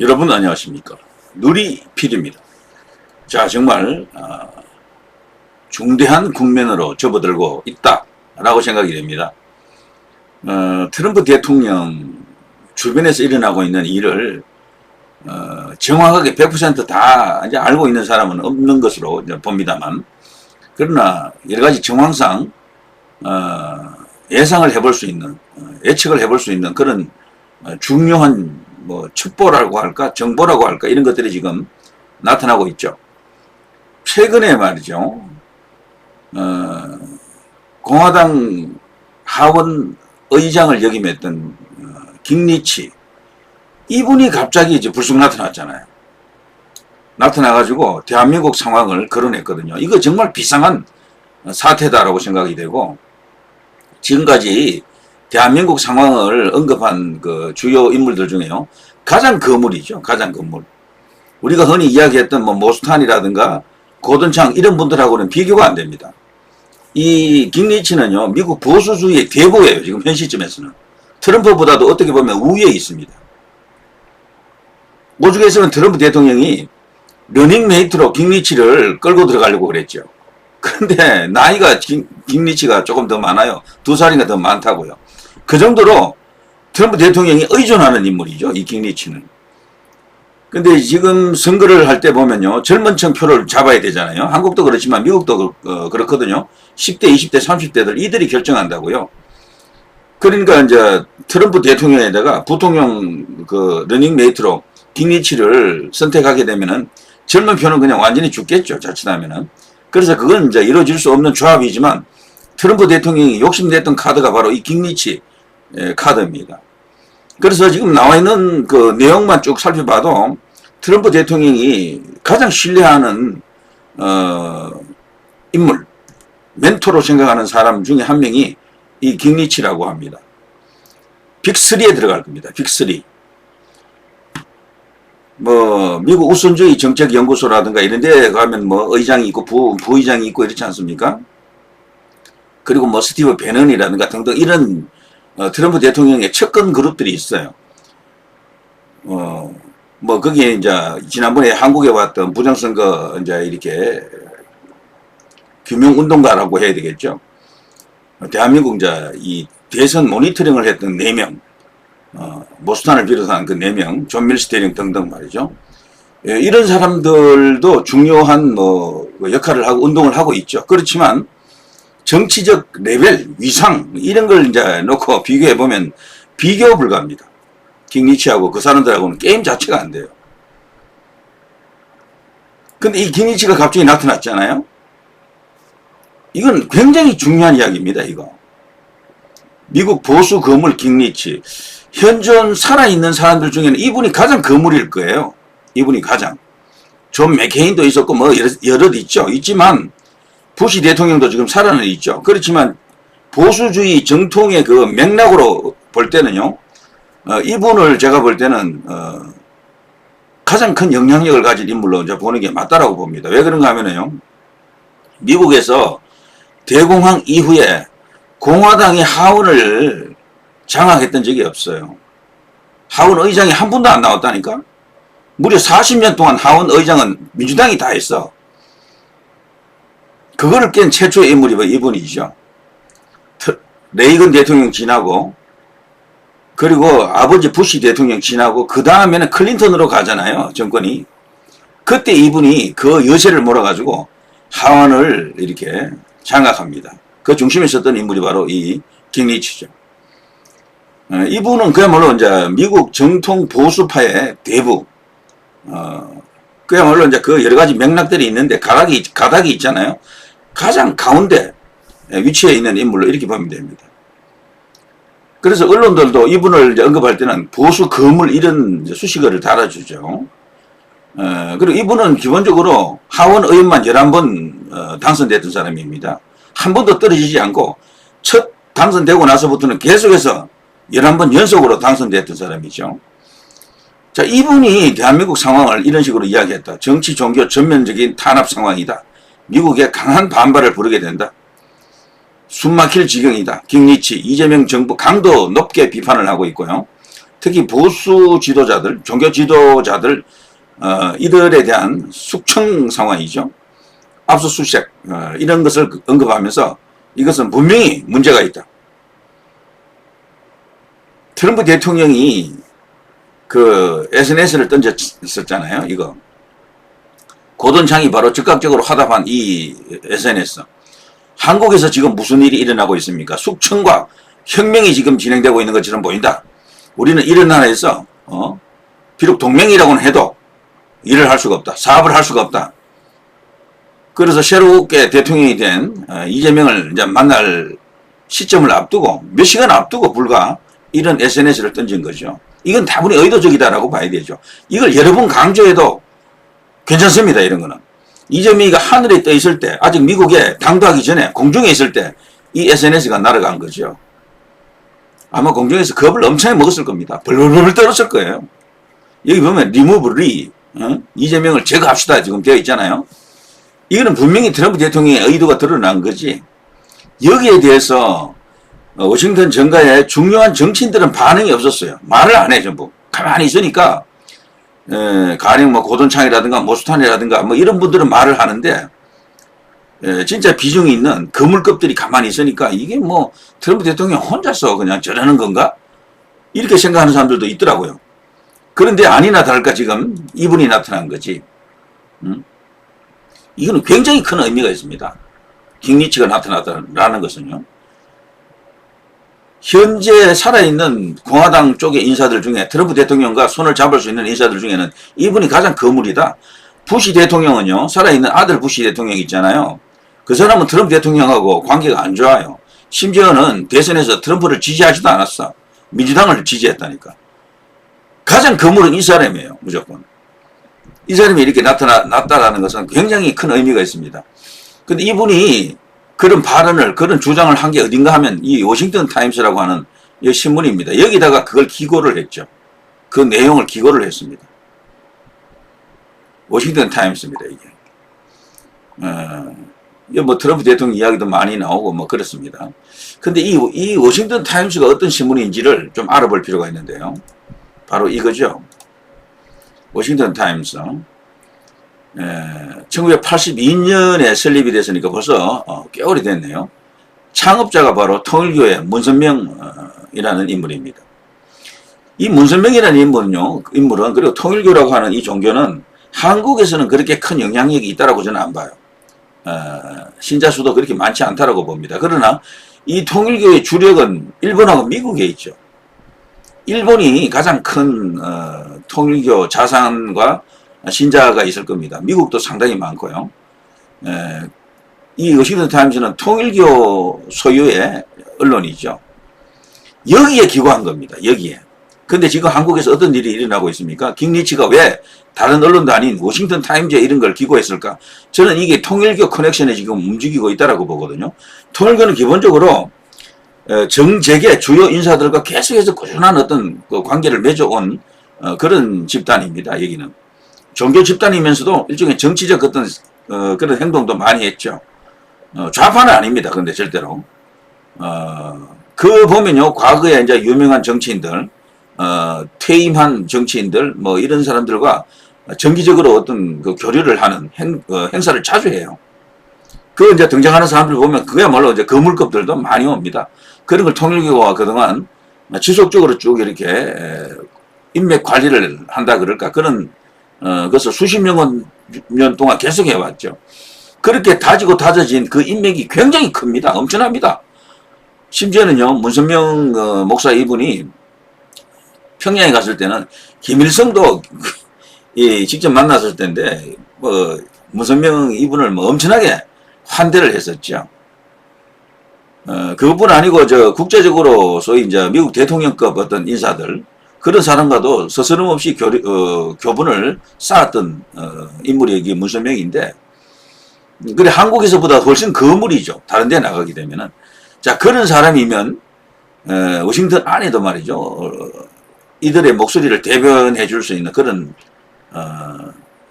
여러분 안녕하십니까. 누리PD입니다. 자, 정말 중대한 국면으로 접어들고 있다라고 생각이 됩니다. 트럼프 대통령 주변에서 일어나고 있는 일을 정확하게 100%다 이제 알고 있는 사람은 없는 것으로 이제 봅니다만, 그러나 여러 가지 정황상 예상을 해볼 수 있는, 예측을 해볼 수 있는 그런 중요한 첩보라고 할까, 정보라고 할까, 이런 것들이 지금 나타나고 있죠. 최근에 말이죠, 공화당 하원 의장을 역임했던 깅리치, 이분이 갑자기 이제 불쑥 나타났잖아요. 나타나가지고 대한민국 상황을 거론했거든요. 이거 정말 비상한 사태다라고 생각이 되고, 지금까지 대한민국 상황을 언급한 그 주요 인물들 중에요, 가장 거물이죠. 가장 거물. 우리가 흔히 이야기했던 모스탄이라든가 고든창 이런 분들하고는 비교가 안 됩니다. 이 깅리치는요, 미국 보수주의의 대부예요. 지금 현 시점에서는. 트럼프보다도 어떻게 보면 우위에 있습니다. 오죽했으면 트럼프 대통령이 러닝메이트로 깅리치를 끌고 들어가려고 그랬죠. 그런데 나이가 깅리치가 조금 더 많아요. 2살인가 더 많다고요. 그 정도로 트럼프 대통령이 의존하는 인물이죠, 이 깅리치는. 근데 지금 선거를 할 때 보면요, 젊은 층 표를 잡아야 되잖아요. 한국도 그렇지만 미국도 그렇거든요. 10대, 20대, 30대들 이들이 결정한다고요. 그러니까 이제 트럼프 대통령에다가 부통령 그 러닝메이트로 깅리치를 선택하게 되면은 젊은 표는 그냥 완전히 죽겠죠, 자칫하면은. 그래서 그건 이제 이루어질 수 없는 조합이지만, 트럼프 대통령이 욕심냈던 카드가 바로 이 깅리치 카드입니다. 그래서 지금 나와 있는 그 내용만 쭉 살펴봐도 트럼프 대통령이 가장 신뢰하는 인물, 멘토로 생각하는 사람 중에 한 명이 이 깅리치라고 합니다. 빅3에 들어갈 겁니다. 빅3. 미국 우선주의 정책연구소라든가 이런 데 가면 의장이 있고 부의장이 있고 이렇지 않습니까? 그리고 스티브 배넌이라든가 등등 이런 트럼프 대통령의 측근 그룹들이 있어요. 거기에 이제 지난번에 한국에 왔던 부정선거 이제 이렇게 규명운동가라고 해야 되겠죠. 대한민국 이제 이 대선 모니터링을 했던 4명, 모스탄을 비롯한 그 4명, 존 밀스테링 등등 말이죠. 이런 사람들도 중요한 역할을 하고 운동을 하고 있죠. 그렇지만 정치적 레벨, 위상 이런 걸 이제 놓고 비교해 보면 비교 불가합니다. 깅리치하고 그 사람들하고는 게임 자체가 안 돼요. 근데 이 깅리치가 갑자기 나타났잖아요. 이건 굉장히 중요한 이야기입니다, 이거. 미국 보수 거물 깅리치. 현존 살아있는 사람들 중에는 이분이 가장 거물일 거예요. 이분이 가장. 존 맥케인도 있었고 여럿 있죠. 있지만 부시 대통령도 지금 살아는 있죠. 그렇지만 보수주의 정통의 그 맥락으로 볼 때는요, 이분을 제가 볼 때는 가장 큰 영향력을 가진 인물로 이제 보는 게 맞다라고 봅니다. 왜 그런가 하면요, 미국에서 대공황 이후에 공화당이 하원을 장악했던 적이 없어요. 하원 의장이 한 분도 안 나왔다니까? 무려 40년 동안 하원 의장은 민주당이 다 했어. 그거를 깬 최초의 인물이 이분이죠. 레이건 대통령 지나고, 그리고 아버지 부시 대통령 지나고, 그 다음에는 클린턴으로 가잖아요, 정권이. 그때 이분이 그 여세를 몰아가지고 하원을 이렇게 장악합니다. 그 중심에 있었던 인물이 바로 이 깅리치죠. 이분은 그야말로 이제 미국 정통 보수파의 대부, 그야말로 이제 그 여러 가지 맥락들이 있는데 가닥이 있잖아요. 가장 가운데 위치해 있는 인물로 이렇게 보면 됩니다. 그래서 언론들도 이분을 이제 언급할 때는 보수 거물 이런 수식어를 달아주죠. 그리고 이분은 기본적으로 하원 의원만 11번 당선됐던 사람입니다. 한 번도 떨어지지 않고 첫 당선되고 나서부터는 계속해서 11번 연속으로 당선됐던 사람이죠. 자, 이분이 대한민국 상황을 이런 식으로 이야기했다. 정치, 종교 전면적인 탄압 상황이다. 미국에 강한 반발을 부르게 된다. 숨막힐 지경이다. 깅리치, 이재명 정부 강도 높게 비판을 하고 있고요. 특히 보수 지도자들, 종교 지도자들, 이들에 대한 숙청 상황이죠. 압수수색, 이런 것을 언급하면서 이것은 분명히 문제가 있다. 트럼프 대통령이 그 SNS를 던졌었잖아요. 이거. 고든창이 바로 즉각적으로 화답한 이 SNS. 한국에서 지금 무슨 일이 일어나고 있습니까? 숙청과 혁명이 지금 진행되고 있는 것처럼 보인다. 우리는 이런 나라에서 비록 동맹이라고는 해도 일을 할 수가 없다. 사업을 할 수가 없다. 그래서 새롭게 대통령이 된 이재명을 이제 만날 시점을 앞두고 몇 시간 앞두고 불과 이런 SNS를 던진 거죠. 이건 다분히 의도적이다라고 봐야 되죠. 이걸 여러 번 강조해도 괜찮습니다. 이런 거는. 이재명이가 하늘에 떠 있을 때, 아직 미국에 당도하기 전에 공중에 있을 때 이 SNS가 날아간 거죠. 아마 공중에서 겁을 엄청 먹었을 겁니다. 벌벌벌 떨었을 거예요. 여기 보면 리무브 이재명을 제거합시다 지금 되어 있잖아요. 이거는 분명히 트럼프 대통령의 의도가 드러난 거지. 여기에 대해서 워싱턴 정가의 중요한 정치인들은 반응이 없었어요. 말을 안 해 전부. 가만히 있으니까 가령 뭐 고돈창이라든가 모스탄이라든가 뭐 이런 분들은 말을 하는데 진짜 비중이 있는 거물급들이 가만히 있으니까 이게 뭐 트럼프 대통령 혼자서 그냥 저러는 건가? 이렇게 생각하는 사람들도 있더라고요. 그런데 아니나 다를까 지금 이분이 나타난 거지. 이거는 굉장히 큰 의미가 있습니다. 킹리치가 나타났다라는 것은요. 현재 살아있는 공화당 쪽의 인사들 중에 트럼프 대통령과 손을 잡을 수 있는 인사들 중에는 이분이 가장 거물이다. 부시 대통령은요. 살아있는 아들 부시 대통령 있잖아요. 그 사람은 트럼프 대통령하고 관계가 안 좋아요. 심지어는 대선에서 트럼프를 지지하지도 않았어. 민주당을 지지했다니까. 가장 거물은 이 사람이에요. 무조건. 이 사람이 이렇게 나타났다라는 것은 굉장히 큰 의미가 있습니다. 근데 이분이 그런 발언을, 그런 주장을 한 게 어딘가 하면 이 워싱턴 타임스라고 하는 이 신문입니다. 여기다가 그걸 기고를 했죠. 그 내용을 기고를 했습니다. 워싱턴 타임스입니다, 이게. 뭐 트럼프 대통령 이야기도 많이 나오고 뭐 그렇습니다. 근데 이 워싱턴 타임스가 어떤 신문인지를 좀 알아볼 필요가 있는데요. 바로 이거죠. 워싱턴 타임스. 1982년에 설립이 됐으니까 벌써 꽤 오래됐네요. 창업자가 바로 통일교의 문선명이라는 인물입니다. 이 문선명이라는 인물은 그리고 통일교라고 하는 이 종교는 한국에서는 그렇게 큰 영향력이 있다라고 저는 안 봐요. 신자 수도 그렇게 많지 않다라고 봅니다. 그러나 이 통일교의 주력은 일본하고 미국에 있죠. 일본이 가장 큰 통일교 자산과 신자가 있을 겁니다. 미국도 상당히 많고요. 이 워싱턴 타임스는 통일교 소유의 언론이죠. 여기에 기고한 겁니다. 여기에. 근데 지금 한국에서 어떤 일이 일어나고 있습니까? 킹리치가 왜 다른 언론도 아닌 워싱턴 타임즈에 이런 걸 기고했을까? 저는 이게 통일교 커넥션에 지금 움직이고 있다고 보거든요. 통일교는 기본적으로 정재계 주요 인사들과 계속해서 꾸준한 어떤 그 관계를 맺어온 그런 집단입니다. 여기는. 종교 집단이면서도 일종의 정치적 어떤 그런 행동도 많이 했죠. 좌파는 아닙니다. 근데 절대로. 그 보면요. 과거에 이제 유명한 정치인들, 퇴임한 정치인들, 뭐 이런 사람들과 정기적으로 어떤 그 교류를 하는 행사를 자주 해요. 그 이제 등장하는 사람들 보면 그야말로 이제 거물급들도 많이 옵니다. 그런 걸 통일교가 그동안 지속적으로 쭉 이렇게 인맥 관리를 한다 그럴까? 그런 그것을 수십 년 동안 계속 해왔죠. 그렇게 다지고 다져진 그 인맥이 굉장히 큽니다. 엄청납니다. 심지어는요, 문선명 목사 이분이 평양에 갔을 때는 김일성도 직접 만났을 텐데, 문선명 이분을 엄청나게 환대를 했었죠. 그것뿐 아니고, 국제적으로 소위 이제 미국 대통령급 어떤 인사들, 그런 사람과도 서스럼없이 교분을 쌓았던 인물이 여기 문선명인데, 그래 한국에서보다 훨씬 거물이죠. 다른 데 나가게 되면은. 자, 그런 사람이면 워싱턴 안에도 말이죠. 이들의 목소리를 대변해 줄 수 있는 그런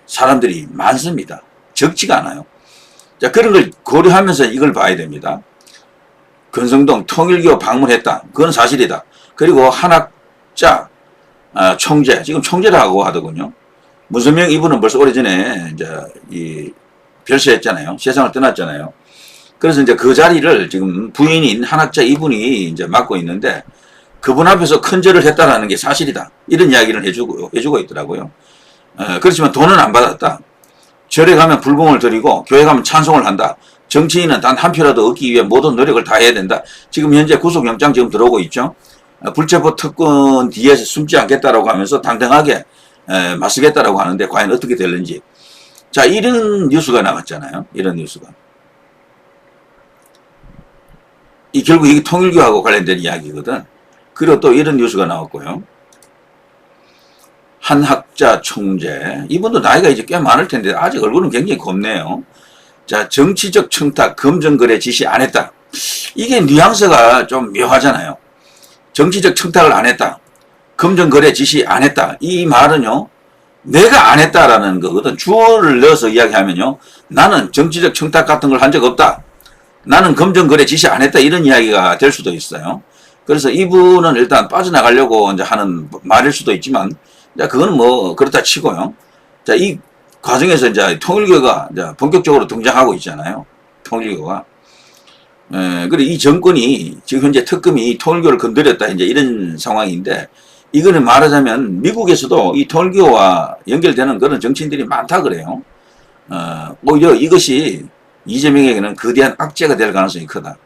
사람들이 많습니다. 적지가 않아요. 자, 그런 걸 고려하면서 이걸 봐야 됩니다. 권성동 통일교 방문했다. 그건 사실이다. 그리고 한학자 총재, 지금 총재라고 하더군요. 문선명 이분은 벌써 오래전에 이제 별세했잖아요. 세상을 떠났잖아요. 그래서 이제 그 자리를 지금 부인인 한학자 이분이 이제 맡고 있는데 그분 앞에서 큰 절을 했다라는 게 사실이다. 이런 이야기를 해주고 있더라고요. 그렇지만 돈은 안 받았다. 절에 가면 불공을 드리고 교회 가면 찬송을 한다. 정치인은 단 한 표라도 얻기 위해 모든 노력을 다 해야 된다. 지금 현재 구속영장 지금 들어오고 있죠. 불체포 특권 뒤에서 숨지 않겠다라고 하면서 당당하게 맞서겠다라고 하는데 과연 어떻게 될는지. 자, 이런 뉴스가 나왔잖아요. 이런 뉴스가. 결국 이게 통일교하고 관련된 이야기거든. 그리고 또 이런 뉴스가 나왔고요. 한학자 총재. 이분도 나이가 이제 꽤 많을 텐데 아직 얼굴은 굉장히 곱네요. 자, 정치적 청탁, 검증거래 지시 안 했다. 이게 뉘앙스가 좀 묘하잖아요. 정치적 청탁을 안 했다. 검증거래 지시 안 했다. 이 말은요, 내가 안 했다라는 거거든. 주어를 넣어서 이야기하면요, 나는 정치적 청탁 같은 걸 한 적 없다. 나는 검증거래 지시 안 했다. 이런 이야기가 될 수도 있어요. 그래서 이분은 일단 빠져나가려고 이제 하는 말일 수도 있지만, 그거는 뭐, 그렇다 치고요. 자, 이 과정에서 이제 통일교가 이제 본격적으로 등장하고 있잖아요. 통일교가. 그리고 이 정권이 지금 현재 특검이 통일교를 건드렸다. 이제 이런 상황인데, 이거는 말하자면 미국에서도 이 통일교와 연결되는 그런 정치인들이 많다 그래요. 오히려 이것이 이재명에게는 거대한 악재가 될 가능성이 크다.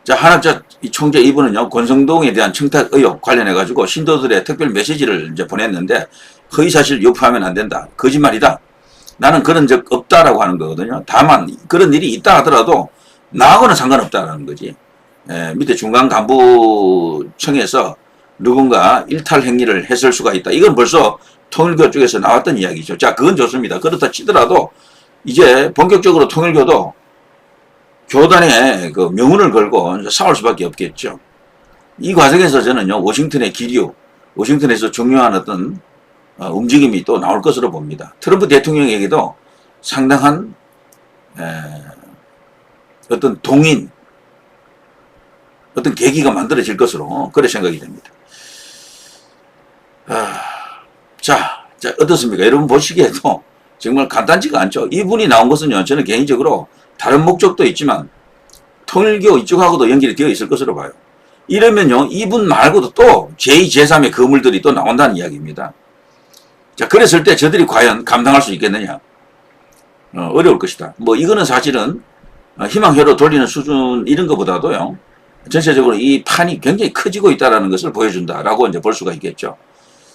자, 한학자 총재 이분은요, 권성동에 대한 청탁 의혹 관련해가지고 신도들의 특별 메시지를 이제 보냈는데, 허위사실 유포하면 안 된다. 거짓말이다. 나는 그런 적 없다라고 하는 거거든요. 다만, 그런 일이 있다 하더라도, 나하고는 상관없다라는 거지. 밑에 중간 간부청에서 누군가 일탈 행위를 했을 수가 있다. 이건 벌써 통일교 쪽에서 나왔던 이야기죠. 자, 그건 좋습니다. 그렇다 치더라도, 이제 본격적으로 통일교도 교단에 그 명운을 걸고 싸울 수밖에 없겠죠. 이 과정에서 저는요, 워싱턴의 기류, 워싱턴에서 중요한 어떤 움직임이 또 나올 것으로 봅니다. 트럼프 대통령에게도 상당한 어떤 동인, 어떤 계기가 만들어질 것으로 그렇게 생각이 됩니다. 자, 어떻습니까? 여러분 보시기에도 정말 간단치가 않죠. 이분이 나온 것은요, 저는 개인적으로 다른 목적도 있지만 통일교 이쪽하고도 연결이 되어 있을 것으로 봐요. 이러면요, 이분 말고도 또 제2, 제3의 거물들이 또 나온다는 이야기입니다. 자, 그랬을 때 저들이 과연 감당할 수 있겠느냐? 어려울 것이다. 뭐 이거는 사실은 희망회로 돌리는 수준 이런 것보다도요, 전체적으로 이 판이 굉장히 커지고 있다는 것을 보여준다라고 이제 볼 수가 있겠죠.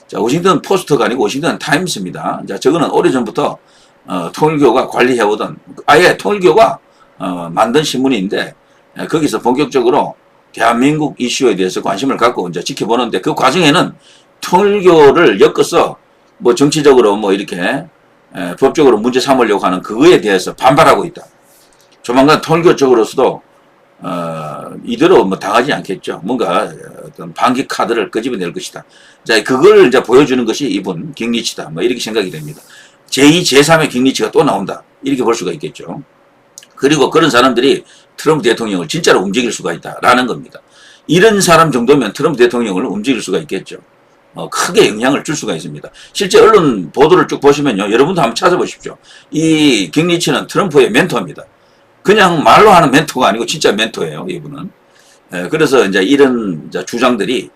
자, 워싱턴 포스트가 아니고 워싱턴 타임스입니다. 자, 저거는 오래전부터 통일교가 관리해오던, 아예 통일교가 만든 신문인데, 거기서 본격적으로 대한민국 이슈에 대해서 관심을 갖고 이제 지켜보는데, 그 과정에는 통일교를 엮어서 뭐 정치적으로 뭐 이렇게 법적으로 문제 삼으려고 하는 그거에 대해서 반발하고 있다. 조만간 통일교 쪽으로서도 이대로 뭐 당하지 않겠죠. 뭔가 어떤 반기 카드를 끄집어낼 것이다. 자, 그걸 이제 보여주는 것이 이분 깅리치다. 뭐 이렇게 생각이 됩니다. 제2, 제3의 깅리치가 또 나온다. 이렇게 볼 수가 있겠죠. 그리고 그런 사람들이 트럼프 대통령을 진짜로 움직일 수가 있다라는 겁니다. 이런 사람 정도면 트럼프 대통령을 움직일 수가 있겠죠. 크게 영향을 줄 수가 있습니다. 실제 언론 보도를 쭉 보시면요, 여러분도 한번 찾아보십시오. 이 깅리치는 트럼프의 멘토입니다. 그냥 말로 하는 멘토가 아니고 진짜 멘토예요, 이분은. 그래서 이제 이런 이제 주장들이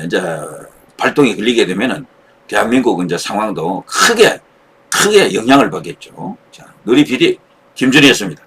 이제 발동이 걸리게 되면은 대한민국 이제 상황도 크게 영향을 받겠죠. 자, 누리 PD 김준희였습니다.